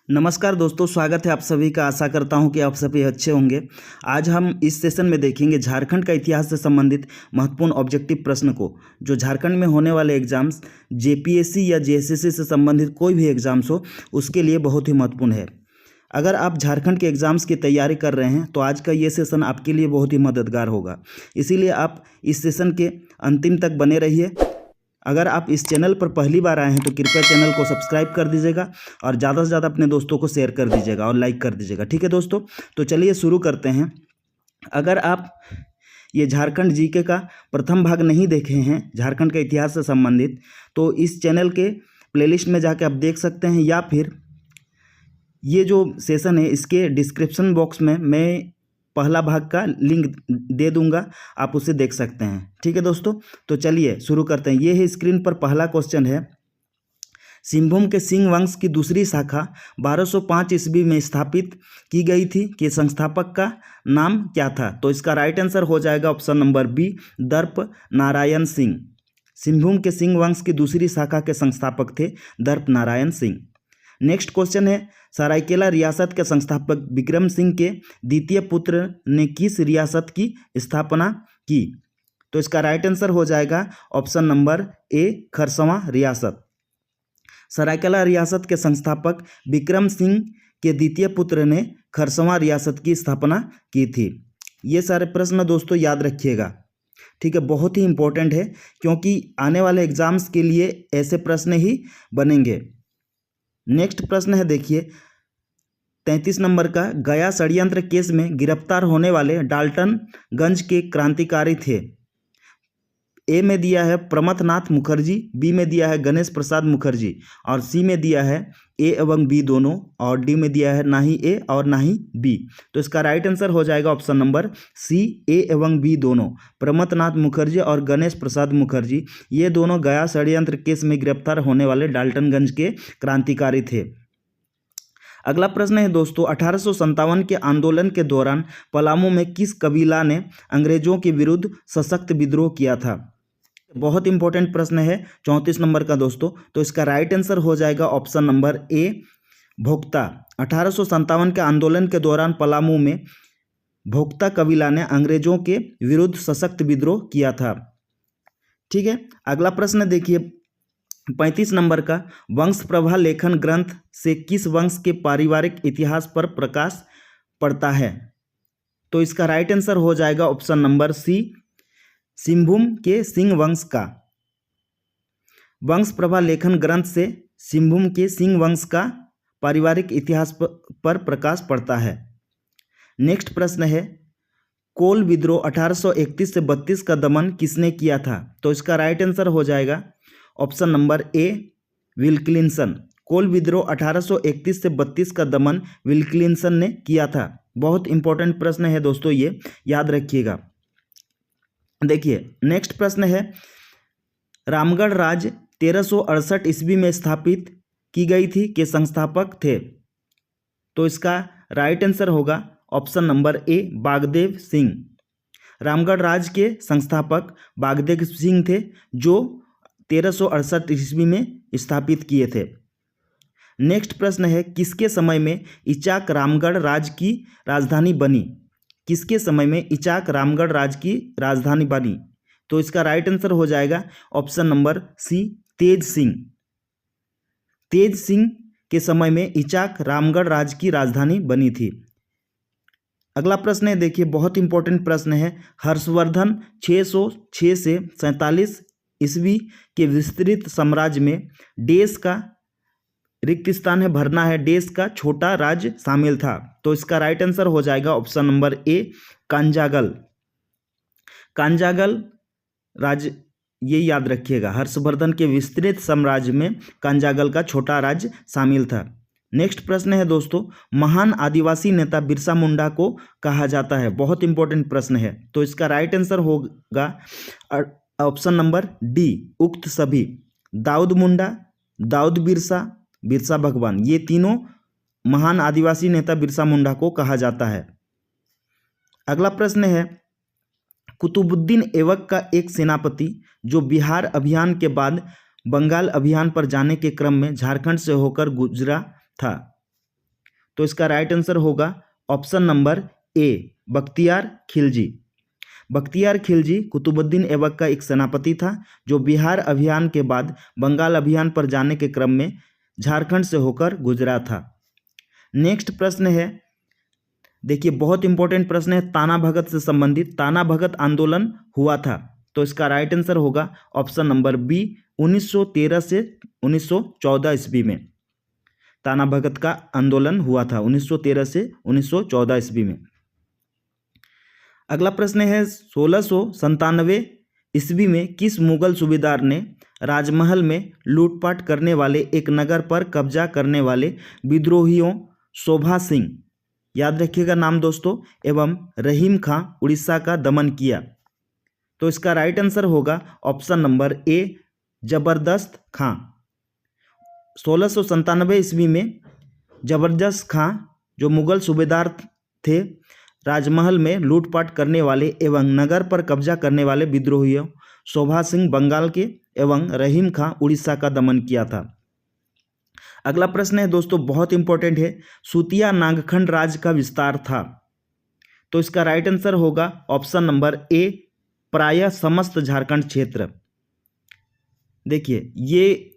नमस्कार दोस्तों, स्वागत है आप सभी का। आशा करता हूं कि आप सभी अच्छे होंगे। आज हम इस सेशन में देखेंगे झारखंड का इतिहास से संबंधित महत्वपूर्ण ऑब्जेक्टिव प्रश्न को, जो झारखंड में होने वाले एग्जाम्स जेपीएससी या जेएसएससी से संबंधित कोई भी एग्जाम्स हो उसके लिए बहुत ही महत्वपूर्ण है। अगर आप झारखंड के एग्ज़ाम्स की तैयारी कर रहे हैं तो आज का ये सेशन आपके लिए बहुत ही मददगार होगा। इसीलिए आप इस सेशन के अंतिम तक बने रहिए। अगर आप इस चैनल पर पहली बार आए हैं तो कृपया चैनल को सब्सक्राइब कर दीजिएगा और ज़्यादा से ज़्यादा अपने दोस्तों को शेयर कर दीजिएगा और लाइक कर दीजिएगा। ठीक है दोस्तों, तो चलिए शुरू करते हैं। अगर आप ये झारखंड जीके का प्रथम भाग नहीं देखे हैं झारखंड के इतिहास से संबंधित, तो इस चैनल के प्लेलिस्ट में जाके आप देख सकते हैं, या फिर ये जो सेशन है इसके डिस्क्रिप्शन बॉक्स में मैं पहला भाग का लिंक दे दूंगा, आप उसे देख सकते हैं। ठीक है दोस्तों, तो चलिए शुरू करते हैं। ये है स्क्रीन पर पहला क्वेश्चन है, सिंहभूम के सिंह वंश की दूसरी शाखा 1205 ईस्वी में स्थापित की गई थी कि संस्थापक का नाम क्या था? तो इसका राइट आंसर हो जाएगा ऑप्शन नंबर बी, दर्प नारायण सिंह। सिंहभूम के सिंह वंश की दूसरी शाखा के संस्थापक थे दर्प नारायण सिंह। नेक्स्ट क्वेश्चन है, सरायकेला रियासत के संस्थापक विक्रम सिंह के द्वितीय पुत्र ने किस रियासत की स्थापना की? तो इसका राइट आंसर हो जाएगा ऑप्शन नंबर ए, खरसवां रियासत। सरायकेला रियासत के संस्थापक विक्रम सिंह के द्वितीय पुत्र ने खरसवां रियासत की स्थापना की थी। ये सारे प्रश्न दोस्तों याद रखिएगा, ठीक है, बहुत ही इंपॉर्टेंट है क्योंकि आने वाले एग्जाम्स के लिए ऐसे प्रश्न ही बनेंगे। नेक्स्ट प्रश्न है, देखिए 33 नंबर का, गया षड्यंत्र केस में गिरफ्तार होने वाले डाल्टनगंज के क्रांतिकारी थे। ए में दिया है प्रमथनाथ मुखर्जी, बी में दिया है गणेश प्रसाद मुखर्जी, और सी में दिया है ए एवं बी दोनों, और डी में दिया है ना ही ए और ना ही बी। तो इसका राइट आंसर हो जाएगा ऑप्शन नंबर सी, ए एवं बी दोनों। प्रमथनाथ मुखर्जी और गणेश प्रसाद मुखर्जी ये दोनों गया षड्यंत्र केस में गिरफ्तार होने वाले डाल्टनगंज के क्रांतिकारी थे। अगला प्रश्न है दोस्तों, 1857 के आंदोलन के दौरान पलामू में किस कबीला ने अंग्रेजों के विरुद्ध सशक्त विद्रोह किया था? बहुत इंपॉर्टेंट प्रश्न है, 34 नंबर का दोस्तों। तो इसका राइट आंसर हो जाएगा ऑप्शन नंबर ए, भोक्ता। 1857 के आंदोलन के दौरान पलामू में भोक्ता कबीला ने अंग्रेजों के विरुद्ध सशक्त विद्रोह किया था। ठीक है, अगला प्रश्न देखिए 35 नंबर का, वंश प्रभा लेखन ग्रंथ से किस वंश के पारिवारिक इतिहास पर प्रकाश पड़ता है? तो इसका राइट आंसर हो जाएगा ऑप्शन नंबर सी, सिंहभूम के सिंह वंश का। वंश प्रभा लेखन ग्रंथ से सिंहभूम के सिंह वंश का पारिवारिक इतिहास पर प्रकाश पड़ता है। नेक्स्ट प्रश्न है, कोल विद्रोह 1831 से 32 का दमन किसने किया था? तो इसका राइट आंसर हो जाएगा ऑप्शन नंबर ए, विल्किंसन। कोल विद्रोह 1831 से 32 का दमन विल्किंसन ने किया था। बहुत इंपॉर्टेंट प्रश्न है दोस्तों, ये याद रखिएगा। देखिए नेक्स्ट प्रश्न है, रामगढ़ राज 1368 ईस्वी में स्थापित की गई थी के संस्थापक थे? तो इसका राइट आंसर होगा option number A, Bagdev Singh. Ramgarh Raj के संस्थापक बागदेव सिंह थे, जो 1368 ईस्वी में स्थापित किए थे। नेक्स्ट प्रश्न है, किसके समय में इचाक रामगढ़ राज की राजधानी बनी? किसके समय में इचाक रामगढ़ राज की राजधानी बनी? तो इसका राइट आंसर हो जाएगा ऑप्शन नंबर सी, तेज सिंह। तेज सिंह के समय में इचाक रामगढ़ राज की राजधानी बनी थी। अगला प्रश्न है, देखिए बहुत इंपॉर्टेंट प्रश्न है, हर्षवर्धन 606 से 47 ईस्वी के विस्तृत साम्राज्य में देश का रिक्त स्थान है भरना है, देश का छोटा राज्य शामिल था। तो इसका राइट आंसर हो जाएगा ऑप्शन नंबर ए, कांजागल। कांजागल राज्य, ये याद रखिएगा, हर्षवर्धन के विस्तृत साम्राज्य में कांजागल का छोटा राज्य शामिल था। नेक्स्ट प्रश्न है दोस्तों, महान आदिवासी नेता बिरसा मुंडा को कहा जाता है? बहुत इंपॉर्टेंट प्रश्न है। तो इसका राइट आंसर होगा ऑप्शन नंबर डी, उक्त सभी। दाऊद मुंडा, दाऊद बिरसा, बिरसा भगवान, ये तीनों महान आदिवासी नेता बिरसा मुंडा को कहा जाता है। अगला प्रश्न है, कुतुबुद्दीन ऐबक का एक सेनापति जो बिहार अभियान के बाद बंगाल अभियान पर जाने के क्रम में झारखंड से होकर गुजरा था, तो इसका राइट आंसर होगा option number A, Bakhtiyar Khilji. Bakhtiyar Khilji Qutbuddin Aibak का एक सेनापति था जो बिहार अभियान के बाद बंगाल अभियान पर जाने के क्रम में झारखंड से होकर गुजरा था। नेक्स्ट प्रश्न है, देखिए बहुत इंपॉर्टेंट प्रश्न है, ताना भगत से संबंधित। ताना भगत आंदोलन हुआ था, तो इसका राइट आंसर होगा ऑप्शन नंबर बी, 1913 से 1914 ईस्वी में ताना भगत का आंदोलन हुआ था, 1913 से 1914 ईस्वी में। अगला प्रश्न है, 1697 ईस्वी में किस मुगल सूबेदार ने राजमहल में लूटपाट करने वाले एक नगर पर कब्जा करने वाले विद्रोहियों शोभा सिंह, याद रखिएगा नाम दोस्तों, एवं रहीम खां उड़ीसा का दमन किया? तो इसका राइट आंसर होगा ऑप्शन नंबर ए, जबरदस्त खां। 1697 ईस्वी में जबरदस्त खां जो मुगल सूबेदार थे, राजमहल में लूटपाट करने वाले एवं नगर पर कब्जा करने वाले विद्रोहियों शोभा सिंह बंगाल के एवं रहीम खां उड़ीसा का दमन किया था। अगला प्रश्न है दोस्तों, बहुत इंपॉर्टेंट है, सूतिया नागखंड राज का विस्तार था? तो इसका राइट आंसर होगा ऑप्शन नंबर ए, प्रायः समस्त झारखंड क्षेत्र। देखिए ये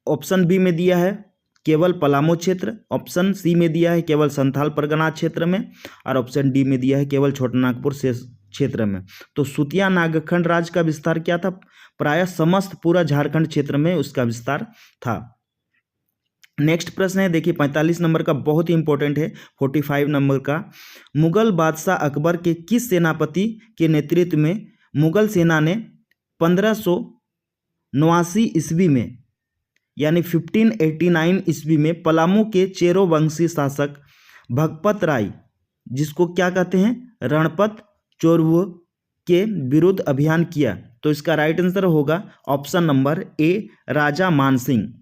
ऑप्शन बी में दिया है केवल पलामू क्षेत्र, ऑप्शन सी में दिया है केवल संथाल परगना क्षेत्र में, और ऑप्शन डी में दिया है केवल छोटानागपुर से क्षेत्र में। तो सूतिया नागखंड राज का विस्तार क्या था? प्रायः समस्त पूरा झारखंड क्षेत्र में उसका विस्तार था। नेक्स्ट प्रश्न है, देखिए 45 नंबर का, बहुत ही इंपॉर्टेंट है, 45 नंबर का। मुगल बादशाह अकबर के किस सेनापति के नेतृत्व में मुगल सेना ने 1589 ईस्वी में यानी 1589 ईस्वी में पलामू के चेरो वंशी शासक भगपत राय, जिसको क्या कहते हैं, रणपत चोरवो, के विरुद्ध अभियान किया? तो इसका राइट आंसर होगा ऑप्शन नंबर ए, राजा मानसिंह।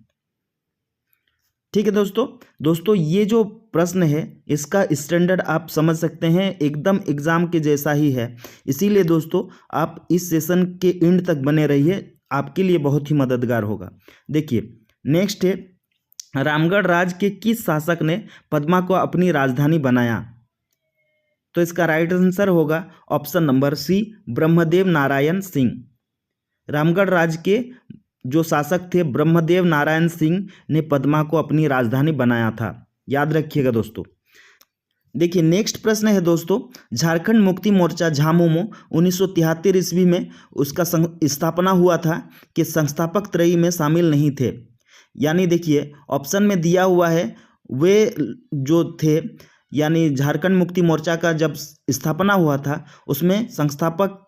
ठीक है दोस्तों ये जो प्रश्न है इसका स्टैंडर्ड आप समझ सकते हैं, एकदम एग्जाम के जैसा ही है। इसीलिए दोस्तों आप इस सेशन के एंड तक बने रहिए, आपके लिए बहुत ही मददगार होगा। देखिए नेक्स्ट है, रामगढ़ राज के किस शासक ने पद्मा को अपनी राजधानी बनाया? तो इसका राइट आंसर होगा option number C, Brahmdev Narayan Singh. Ramgarh Raj के जो शासक थे ब्रह्मदेव नारायण सिंह ने पद्मा को अपनी राजधानी बनाया था, याद रखिएगा दोस्तों। देखिए नेक्स्ट प्रश्न है दोस्तों, झारखंड मुक्ति मोर्चा झामुमो 1973 ईस्वी में उसका स्थापना हुआ था कि संस्थापक त्रयी में शामिल नहीं थे? यानी देखिए ऑप्शन में दिया हुआ है वे जो थे, यानी झारखंड मुक्ति मोर्चा का जब स्थापना हुआ था उसमें संस्थापक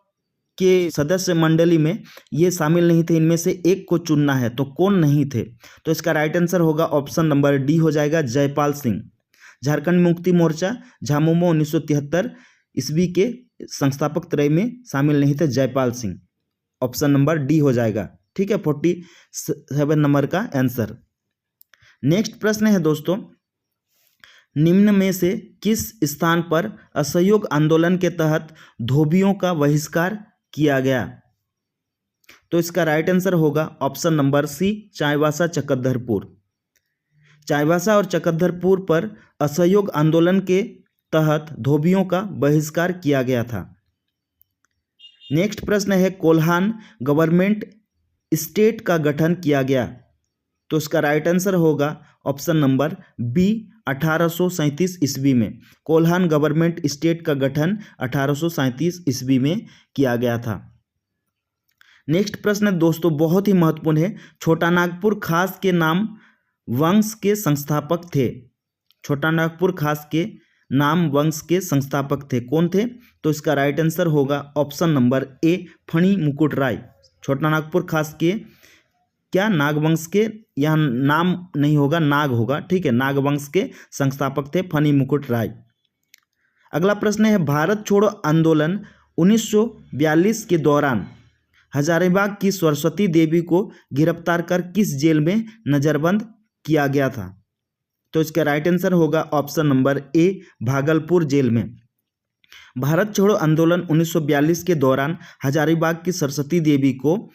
के सदस्य मंडली में ये शामिल नहीं थे, इनमें से एक को चुनना है, तो कौन नहीं थे? तो इसका राइट आंसर होगा ऑप्शन नंबर डी हो जाएगा, जयपाल सिंह। झारखंड मुक्ति मोर्चा झामुमो 1973 ईस्वी के संस्थापक त्रय में शामिल नहीं थे Jaipal Singh, option number D हो जाएगा। ठीक है, 47 नंबर का आंसर। नेक्स्ट प्रश्न है दोस्तों, निम्न में से किस स्थान पर असहयोग आंदोलन के तहत धोबियों का बहिष्कार किया गया? तो इसका राइट आंसर होगा option number C, Chaibasa Chakradharpur. Chaibasa और चकधरपुर पर असहयोग आंदोलन के तहत धोबियों का बहिष्कार किया गया था। नेक्स्ट प्रश्न है, कोल्हान गवर्नमेंट स्टेट का गठन किया गया? तो इसका राइट आंसर होगा ऑप्शन नंबर बी, 1837 ईस्वी में। कोल्हान गवर्नमेंट स्टेट का गठन 1837 ईस्वी में किया गया था। नेक्स्ट प्रश्न दोस्तों बहुत ही महत्वपूर्ण है, छोटानागपुर खास के नाम वंश के संस्थापक थे? छोटानागपुर खास के नाम वंश के संस्थापक थे, कौन थे? तो इसका राइट आंसर होगा ऑप्शन नंबर ए, फणी मुकुट राय। छोटानागपुर खास के क्या नागवंश के, यहाँ नाम नहीं होगा नाग होगा, ठीक है, नागवंश के संस्थापक थे फणी मुकुट राय। अगला प्रश्न है, भारत छोड़ो आंदोलन 1942 के दौरान हजारीबाग की सरस्वती देवी को गिरफ्तार कर किस जेल में नज़रबंद किया गया था? तो इसका राइट आंसर होगा option number A, Bhagalpur jail में। भारत छोड़ो आंदोलन 1942 के दौरान हजारीबाग की सरस्वती देवी को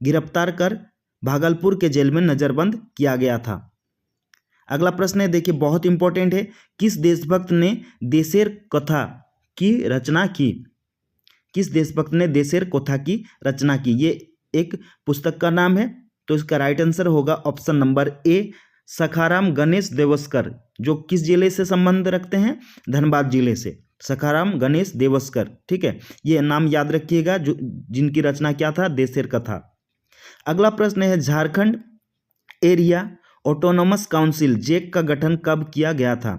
गिरफ्तार कर भागलपुर के जेल में नज़रबंद किया गया था। अगला प्रश्न है, देखिए बहुत इंपॉर्टेंट है, किस देशभक्त ने देशेर कथा की रचना की? किस देशभक्त ने देशेर कथा की रचना की? ये एक पुस्तक का नाम है। तो इसका राइट आंसर होगा ऑप्शन नंबर ए, सखाराम गणेश देवस्कर, जो किस जिले से संबंध रखते हैं? धनबाद जिले से, सखाराम गणेश देवस्कर। ठीक है, ये नाम याद रखिएगा, जो जिनकी रचना क्या था? देशेर कथा। अगला प्रश्न है, Jharkhand area autonomous council JAC का गठन कब किया गया था?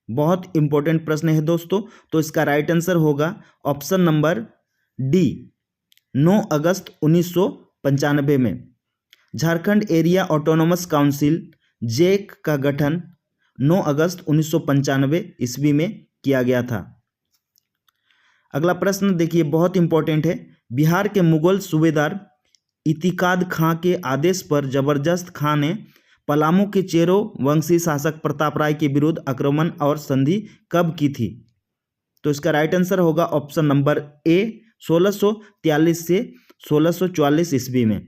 बहुत इंपॉर्टेंट प्रश्न है दोस्तों। तो इसका राइट आंसर होगा ऑप्शन नंबर डी, 9 अगस्त 1995 में। Jharkhand area autonomous council JAC का गठन 9 अगस्त 1995 ईस्वी में किया गया था। अगला प्रश्न देखिए बहुत इंपॉर्टेंट है, बिहार के मुगल सूबेदार इतिकाद खां के आदेश पर जबरदस्त खां ने पलामू के चेरो वंशी शासक प्रताप राय के विरुद्ध आक्रमण और संधि कब की थी? तो इसका राइट आंसर होगा ऑप्शन नंबर ए, 1643 से 1644 ईस्वी में।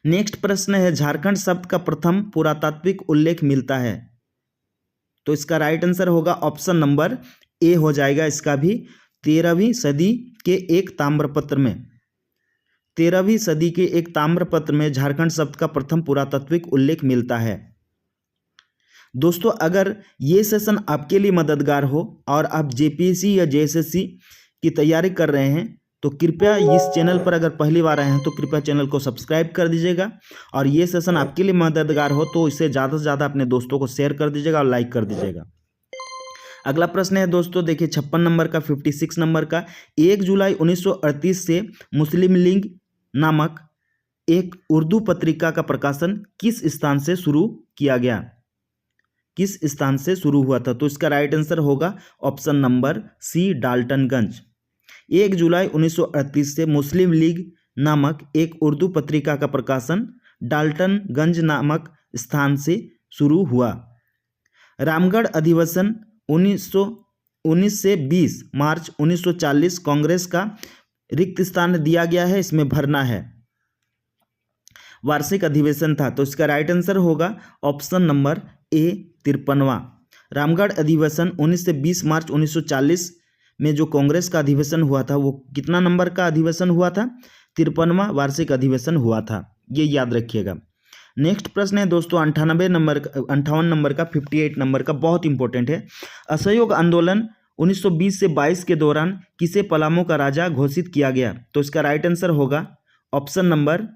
नेक्स्ट प्रश्न है, झारखंड शब्द का प्रथम पुरातात्विक उल्लेख मिलता है? तो इसका राइट आंसर होगा ऑप्शन नंबर ए हो जाएगा इसका भी, 13वीं सदी के एक ताम्रपत्र में। 13वीं सदी के एक ताम्रपत्र में झारखंड शब्द का प्रथम पुरातात्विक उल्लेख मिलता है। दोस्तों, अगर ये सेशन आपके लिए मददगार हो और आप जेपीएससी या जेएसएससी की तैयारी कर रहे हैं तो कृपया इस चैनल पर अगर पहली बार आए हैं तो कृपया चैनल को सब्सक्राइब कर दीजिएगा, और ये सेशन आपके लिए मददगार हो तो इसे ज़्यादा से ज़्यादा अपने दोस्तों को शेयर कर दीजिएगा और लाइक कर दीजिएगा। अगला प्रश्न है दोस्तों, देखिए 56 नंबर का, 56 नंबर का, 1 जुलाई 1938 से मुस्लिम लीग नामक एक उर्दू पत्रिका का प्रकाशन किस स्थान से शुरू किया गया? किस स्थान से शुरू हुआ था? तो इसका राइट आंसर होगा ऑप्शन नंबर सी, डाल्टनगंज। 1 जुलाई 1938 से मुस्लिम लीग नामक एक उर्दू पत्रिका का प्रकाशन डाल्टनगंज नामक स्थान से शुरू हुआ। रामगढ़ अधिवेशन 1919 से 20 मार्च 1940 कांग्रेस का रिक्त स्थान दिया गया है, इसमें भरना है। वार्षिक अधिवेशन था, तो इसका राइट आंसर होगा ऑप्शन नंबर ए, 53वां। रामगढ़ अधिवेशन 19 से 20 मार्च 1940 में जो कांग्रेस का अधिवेशन हुआ था वो कितना नंबर का अधिवेशन हुआ था? 53वां वार्षिक अधिवेशन हुआ था, ये याद रखिएगा। नेक्स्ट प्रश्न है दोस्तों 58 नंबर का 58 नंबर का, बहुत इंपॉर्टेंट है। असहयोग आंदोलन 1920 से 22 के दौरान किसे पलामू का राजा घोषित किया गया? तो इसका राइट आंसर होगा ऑप्शन नंबर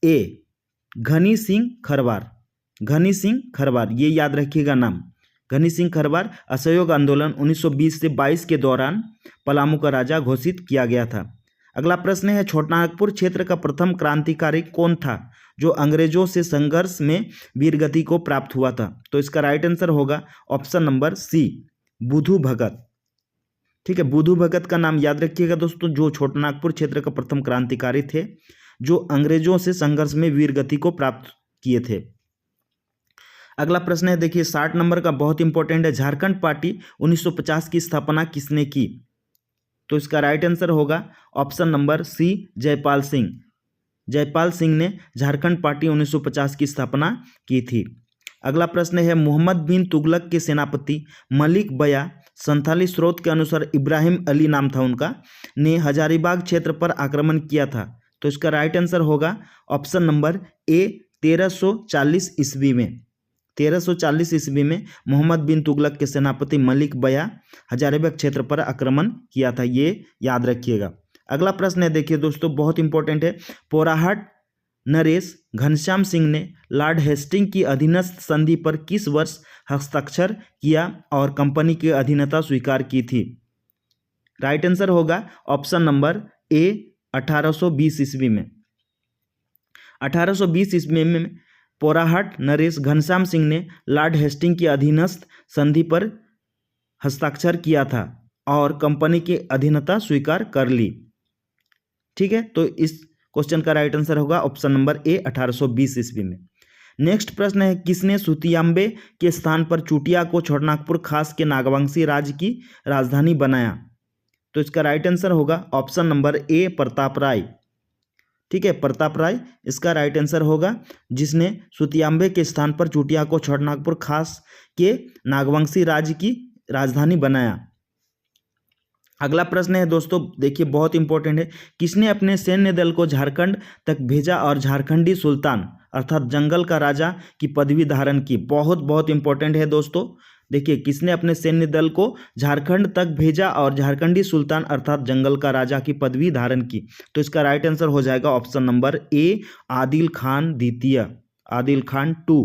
ए, घनी सिंह खरवार। घनी सिंह खरवार, ये याद रखिएगा नाम, घनी सिंह खरवार। असहयोग आंदोलन 1920 से 22 के दौरान पलामू का राजा घोषित किया गया था। अगला प्रश्न है, छोटानागपुर क्षेत्र का प्रथम क्रांतिकारी कौन था जो अंग्रेजों से संघर्ष में वीरगति को प्राप्त हुआ था? तो इसका राइट आंसर होगा ऑप्शन नंबर सी, बुधू भगत। ठीक है, बुधू भगत का नाम याद रखिएगा दोस्तों, जो छोटानागपुर क्षेत्र का प्रथम क्रांतिकारी थे जो अंग्रेजों से संघर्ष में वीरगति को प्राप्त किए थे। अगला प्रश्न है देखिए 60 नंबर का, बहुत इंपॉर्टेंट है। झारखंड पार्टी 1950 की स्थापना किसने की? तो इसका राइट आंसर होगा option number C, Jaipal Singh. Jaipal Singh ने झारखंड पार्टी 1950 की स्थापना की थी। अगला प्रश्न है, मोहम्मद बिन तुगलक के सेनापति मलिक बया, संथाली स्रोत के अनुसार इब्राहिम अली नाम था उनका, ने हजारीबाग क्षेत्र पर आक्रमण किया था। तो इसका राइट आंसर होगा ऑप्शन नंबर ए, 1340 ईस्वी में। 1340 ईस्वी में मोहम्मद बिन तुगलक के सेनापति मलिक बया हजारीबाग क्षेत्र पर आक्रमण किया था, ये याद रखिएगा। अगला प्रश्न है देखिए दोस्तों, बहुत इंपॉर्टेंट है। पोराहट नरेश घनश्याम सिंह ने लॉर्ड हेस्टिंग की अधीनस्थ संधि पर किस वर्ष हस्ताक्षर किया और कंपनी की अधीनता स्वीकार की थी? राइट आंसर होगा ऑप्शन नंबर ए, 1820 ईस्वी में। 1820 ईस्वी में पोराहट नरेश घनश्याम सिंह ने लॉर्ड हेस्टिंग की अधीनस्थ संधि पर हस्ताक्षर किया था और कंपनी की अधीनता स्वीकार कर ली। ठीक है, तो इस क्वेश्चन का राइट आंसर होगा ऑप्शन नंबर ए, 1820 ईस्वी में। नेक्स्ट प्रश्न है, किसने सुतियाम्बे के स्थान पर चुटिया को छोटानागपुर खास के नागवंशी राज्य की राजधानी बनाया? तो इसका राइट आंसर होगा ऑप्शन नंबर ए, प्रताप राय। ठीक है, प्रताप राय इसका राइट आंसर होगा, जिसने सुतियांबे के स्थान पर चूटिया को छोटानागपुर खास के नागवंशी राज्य की राजधानी बनाया। अगला प्रश्न है दोस्तों, देखिए बहुत इंपॉर्टेंट है। किसने अपने सैन्य दल को झारखंड तक भेजा और झारखंडी सुल्तान अर्थात जंगल का राजा की पदवी धारण की? बहुत बहुत इंपॉर्टेंट है दोस्तों। देखिए, किसने अपने सैन्य दल को झारखंड तक भेजा और झारखंडी सुल्तान अर्थात जंगल का राजा की पदवी धारण की? तो इसका राइट आंसर हो जाएगा ऑप्शन नंबर ए, आदिल खान द्वितीय। आदिल खान 2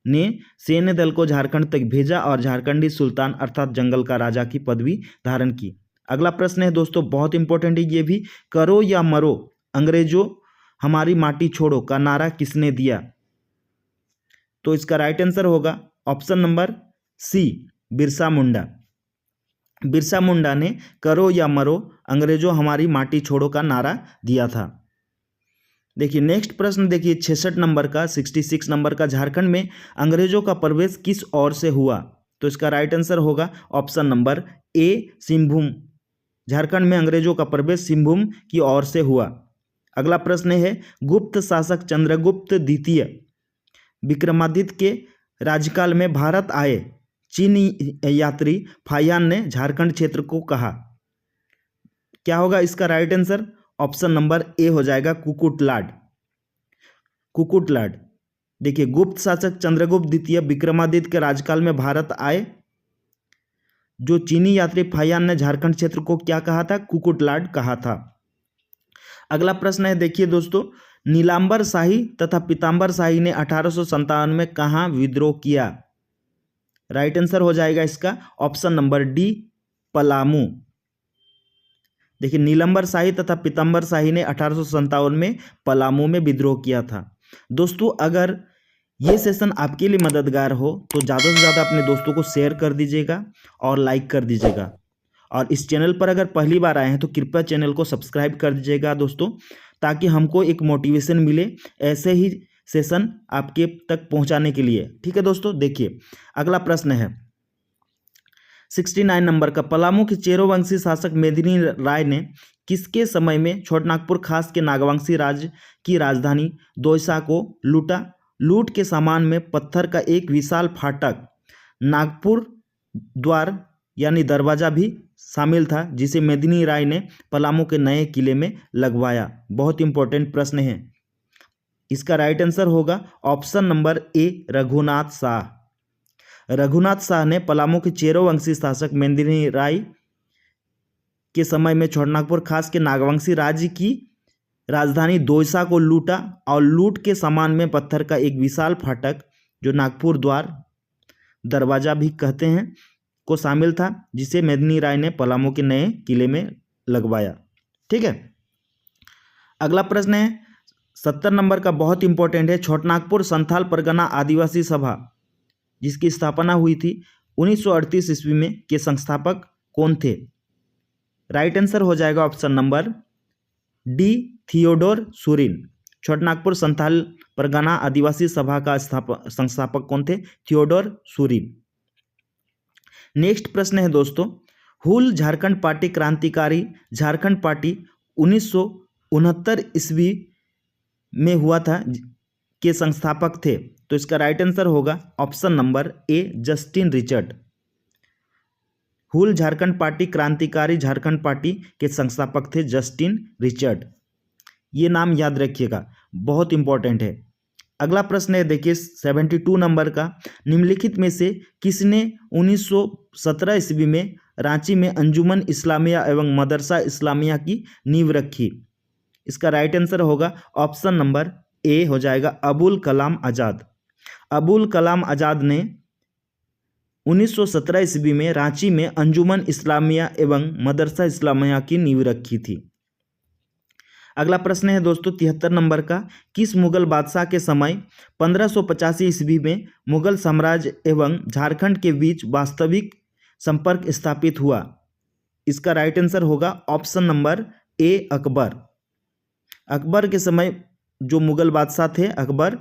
ने सैन्य दल को झारखंड तक भेजा और झारखंडी सुल्तान अर्थात जंगल का राजा की पदवी धारण की। अगला प्रश्न है दोस्तों, बहुत इंपॉर्टेंट है ये भी। करो या मरो, अंग्रेजों हमारी माटी छोड़ो का नारा किसने दिया? तो इसका राइट आंसर होगा ऑप्शन नंबर सी, बिरसा मुंडा। बिरसा मुंडा ने करो या मरो, अंग्रेजों हमारी माटी छोड़ो का नारा दिया था। देखिए नेक्स्ट प्रश्न, देखिए 66 नंबर का, 66 नंबर का, झारखंड में अंग्रेजों का प्रवेश किस ओर से हुआ? तो इसका राइट आंसर होगा ऑप्शन नंबर ए, सिंहभूम। झारखंड में अंग्रेजों का प्रवेश सिंहभूम की ओर से हुआ। अगला प्रश्न है, गुप्त शासक चंद्रगुप्त द्वितीय विक्रमादित्य के राज्यकाल में भारत आए चीनी यात्री फाहियान ने झारखंड क्षेत्र को कहा? क्या होगा इसका राइट आंसर? ऑप्शन नंबर ए हो जाएगा कुकुटलाड। कुकुटलाड। देखिए, गुप्त शासक चंद्रगुप्त द्वितीय विक्रमादित्य के राज्यकाल में भारत आए, जो चीनी यात्री फाहियान ने झारखंड क्षेत्र को क्या कहा था? कुकुटलाड कहा था। अगला प्रश्न है, देखिए दोस्तों, नीलांबर शाही तथा पीतांबर शाही ने 1857 में कहाँ विद्रोह किया? राइट आंसर हो जाएगा इसका ऑप्शन नंबर डी, पलामू। देखिए, नीलांबर शाही तथा पीतांबर शाही ने 1857 में पलामू में विद्रोह किया था। दोस्तों, अगर ये सेशन आपके लिए मददगार हो तो ज़्यादा से ज़्यादा अपने दोस्तों को शेयर कर दीजिएगा और लाइक कर दीजिएगा। और इस चैनल पर अगर पहली बार आए हैं तो कृपया चैनल को सब्सक्राइब कर दीजिएगा दोस्तों, ताकि हमको एक मोटिवेशन मिले ऐसे ही सेशन आपके तक पहुंचाने के लिए। ठीक है दोस्तों, देखिए अगला प्रश्न है 69 नंबर का, पलामू के चेरोवंशी शासक मेदिनी राय ने किसके समय में छोटानागपुर खास के नागवंशी राज्य की राजधानी दोईसा को लूटा? लूट के सामान में पत्थर का एक विशाल फाटक, नागपुर द्वार यानी दरवाजा भी शामिल था, जिसे मेदिनी राय ने पलामू के नए किले में लगवाया। बहुत इंपॉर्टेंट प्रश्न है। इसका राइट आंसर होगा ऑप्शन नंबर ए, रघुनाथ शाह। रघुनाथ शाह ने पलामू के चेरोवंशी शासक मेदिनी राय के समय में छोटानागपुर खास के नागवंशी राज्य की राजधानी दोईसा को लूटा और लूट के सामान में पत्थर का एक विशाल फाटक, जो नागपुर द्वार दरवाजा भी कहते हैं, को शामिल था, जिसे मेदिनी राय ने पलामू के नए किले में लगवाया। ठीक है, अगला प्रश्न है 70 नंबर का, बहुत इंपॉर्टेंट है। छोटानागपुर संथाल परगना आदिवासी सभा जिसकी स्थापना हुई थी 1938 ईस्वी में, के संस्थापक कौन थे? राइट आंसर हो जाएगा option number D, Theodore Surin. Chotanagpur Santhal Pargana Adivasi Sabha का संस्थापक कौन थे? थियोडोर सूरिन। नेक्स्ट प्रश्न है दोस्तों, हुल झारखंड पार्टी क्रांतिकारी झारखंड पार्टी 1969 ईस्वी में हुआ था, के संस्थापक थे? तो इसका राइट आंसर होगा option number A, Justin Richard. Hul Jharkhand party क्रांतिकारी झारखंड पार्टी के संस्थापक थे जस्टिन रिचर्ड। ये नाम याद रखिएगा, बहुत इंपॉर्टेंट है। अगला प्रश्न है, देखिए 72 नंबर का, निम्नलिखित में से किसने 1917 ईस्वी में रांची में अंजुमन इस्लामिया एवं मदरसा इस्लामिया की नींव रखी? इसका राइट आंसर होगा ऑप्शन नंबर ए हो जाएगा, अबुल कलाम आज़ाद। अबुल कलाम आज़ाद ने 1917 ईस्वी में रांची में अंजुमन इस्लामिया एवं मदरसा इस्लामिया की नींव रखी थी। अगला प्रश्न है दोस्तों 73 नंबर का, किस मुगल बादशाह के समय 1585 ईस्वी में मुगल साम्राज्य एवं झारखंड के बीच वास्तविक संपर्क स्थापित हुआ? इसका राइट आंसर होगा ऑप्शन नंबर ए, अकबर। अकबर के समय जो मुगल बादशाह थे, अकबर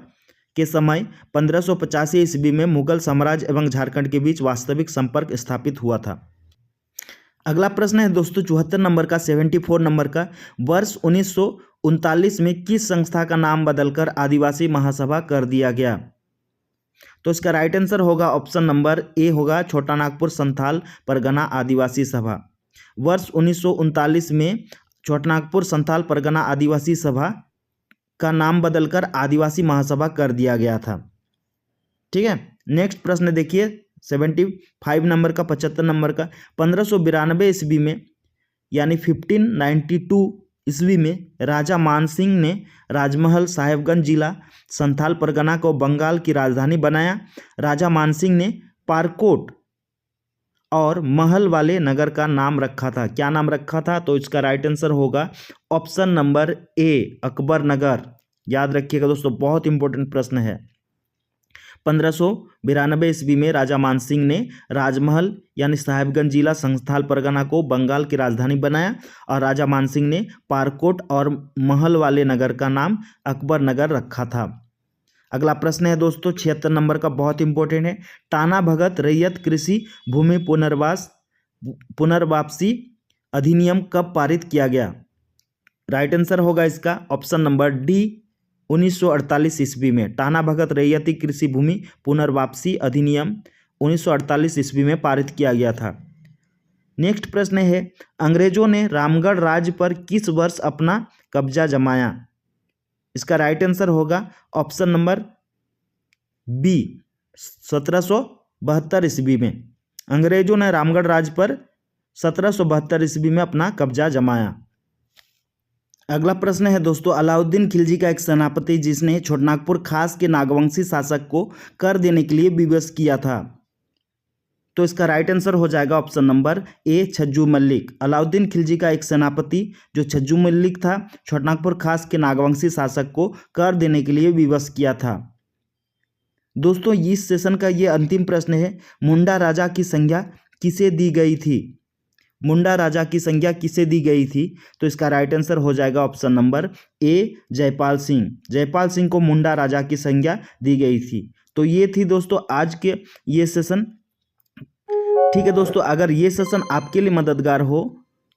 के समय 1585 ईस्वी में मुगल साम्राज्य एवं झारखंड के बीच वास्तविक संपर्क स्थापित हुआ था। अगला प्रश्न है दोस्तों 74 नंबर का, 74 नंबर का, वर्ष 1939 में किस संस्था का नाम बदलकर आदिवासी महासभा कर दिया गया? तो इसका राइट आंसर होगा ऑप्शन नंबर ए होगा छोटा नागपुर संथाल परगना आदिवासी सभा। वर्ष 1939 में छोटा नागपुर संथाल परगना आदिवासी सभा का नाम बदलकर आदिवासी महासभा कर दिया गया था। ठीक है, नेक्स्ट प्रश्न देखिए 75 नंबर का, 75 नंबर का। 1592 ईस्वी में यानी 1592 ईस्वी में राजा मानसिंह ने राजमहल साहेबगंज जिला संथाल परगना को बंगाल की राजधानी बनाया। राजा मानसिंह ने पारकोट और महल वाले नगर का नाम रखा था। क्या नाम रखा था? तो इसका राइट आंसर होगा ऑप्शन नंबर ए अकबर नगर। याद रखिएगा दोस्तों, बहुत इंपॉर्टेंट प्रश्न है। 1592 ईस्वी में राजा मानसिंह ने राजमहल यानी साहेबगंज जिला संथाल परगना को बंगाल की राजधानी बनाया और राजा मानसिंह ने पारकोट और महल वाले नगर का नाम अकबर नगर रखा था। अगला प्रश्न है दोस्तों 76 नंबर का, बहुत इंपॉर्टेंट है। टाना भगत रैयत कृषि भूमि पुनर्वापसी अधिनियम कब पारित किया गया? राइट आंसर होगा इसका ऑप्शन नंबर डी 1948 ईस्वी में। टाना भगत रैयती कृषि भूमि पुनर्वापसी अधिनियम 1948 ईस्वी में पारित किया गया था। नेक्स्ट प्रश्न है, अंग्रेजों ने रामगढ़ राज्य पर किस वर्ष अपना कब्जा जमाया? इसका राइट आंसर होगा ऑप्शन नंबर बी 1772 ईस्वी में। अंग्रेजों ने रामगढ़ राज्य पर 1772 ईस्वी में अपना कब्जा जमाया। अगला प्रश्न है दोस्तों, अलाउद्दीन खिलजी का एक सेनापति जिसने छोटानागपुर खास के नागवंशी शासक को कर देने के लिए विवश किया था। तो इसका राइट आंसर हो जाएगा option number A Chhajju Malik. Alauddin Khilji का एक सेनापति जो छज्जू मल्लिक था, छोटानागपुर खास के नागवंशी शासक को कर देने के लिए विवश किया था। दोस्तों इस सेशन का ये अंतिम प्रश्न है, मुंडा राजा की संज्ञा किसे दी गई थी? मुंडा राजा की संज्ञा किसे दी गई थी? तो इसका राइट आंसर हो जाएगा ऑप्शन नंबर ए जयपाल सिंह। जयपाल सिंह को मुंडा राजा की संज्ञा दी गई थी। तो ये थी दोस्तों आज के ये सेशन। ठीक है दोस्तों, अगर ये सेशन आपके लिए मददगार हो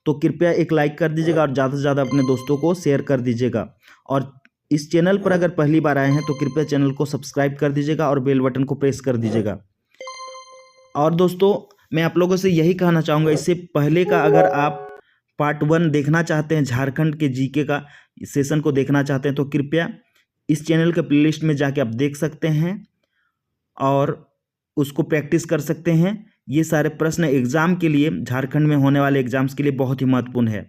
तो कृपया एक लाइक कर दीजिएगा और ज़्यादा से ज़्यादा अपने दोस्तों को शेयर कर दीजिएगा। और इस चैनल पर अगर पहली बार आए हैं तो कृपया चैनल को सब्सक्राइब कर दीजिएगा और बेल बटन को प्रेस कर दीजिएगा। और दोस्तों मैं आप लोगों से यही कहना चाहूँगा, इससे पहले का अगर आप पार्ट 1 देखना चाहते हैं, झारखंड के जीके का सेशन को देखना चाहते हैं, तो कृपया इस चैनल के प्लेलिस्ट में जाके आप देख सकते हैं और उसको प्रैक्टिस कर सकते हैं। ये सारे प्रश्न एग्ज़ाम के लिए, झारखंड में होने वाले एग्ज़ाम्स के लिए बहुत ही महत्वपूर्ण है।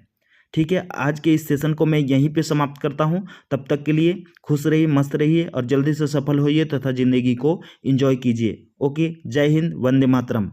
ठीक है, आज के इस सेशन को मैं यहीं पे समाप्त करता हूं। तब तक के लिए खुश रहिए, मस्त रहिए और जल्दी से सफल होइए तथा ज़िंदगी को एंजॉय कीजिए। ओके, जय हिंद, वंदे मातरम।